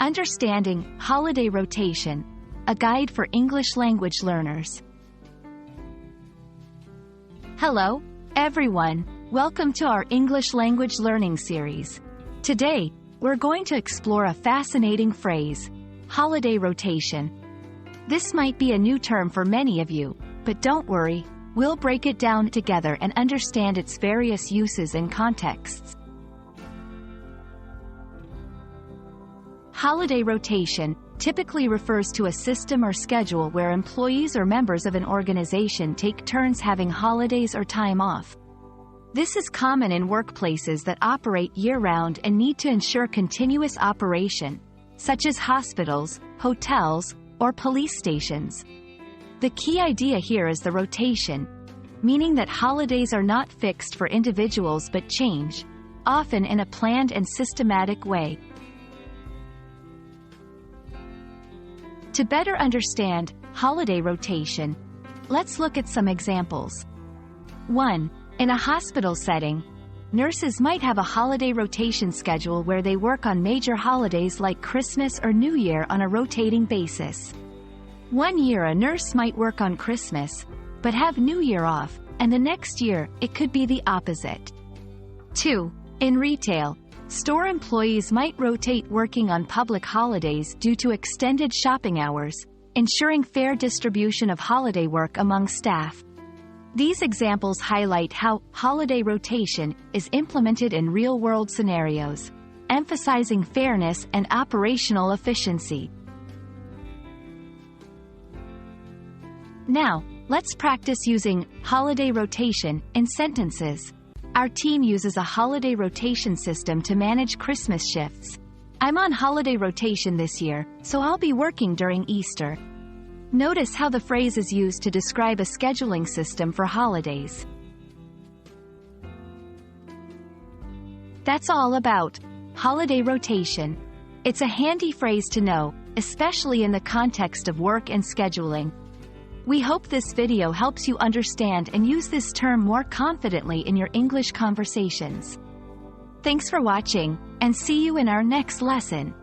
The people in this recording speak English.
Understanding holiday rotation, a guide for English language learners. Hello, everyone. Welcome to our English language learning series. Today, we're going to explore a fascinating phrase, holiday rotation. This might be a new term for many of you, but don't worry, we'll break it down together and understand its various uses and contexts. Holiday rotation typically refers to a system or schedule where employees or members of an organization take turns having holidays or time off. This is common in workplaces that operate year-round and need to ensure continuous operation, such as hospitals, hotels, or police stations. The key idea here is the rotation, meaning that holidays are not fixed for individuals but change, often in a planned and systematic way. To better understand holiday rotation, let's look at some examples. 1. In a hospital setting, nurses might have a holiday rotation schedule where they work on major holidays like Christmas or New Year on a rotating basis. One year a nurse might work on Christmas, but have New Year off, and the next year it could be the opposite. 2. In retail, store employees might rotate working on public holidays due to extended shopping hours, ensuring fair distribution of holiday work among staff. These examples highlight how holiday rotation is implemented in real-world scenarios, emphasizing fairness and operational efficiency. Now, let's practice using holiday rotation in sentences. Our team uses a holiday rotation system to manage Christmas shifts. I'm on holiday rotation this year, so I'll be working during Easter. Notice how the phrase is used to describe a scheduling system for holidays. That's all about holiday rotation. It's a handy phrase to know, especially in the context of work and scheduling. We hope this video helps you understand and use this term more confidently in your English conversations. Thanks for watching, and see you in our next lesson.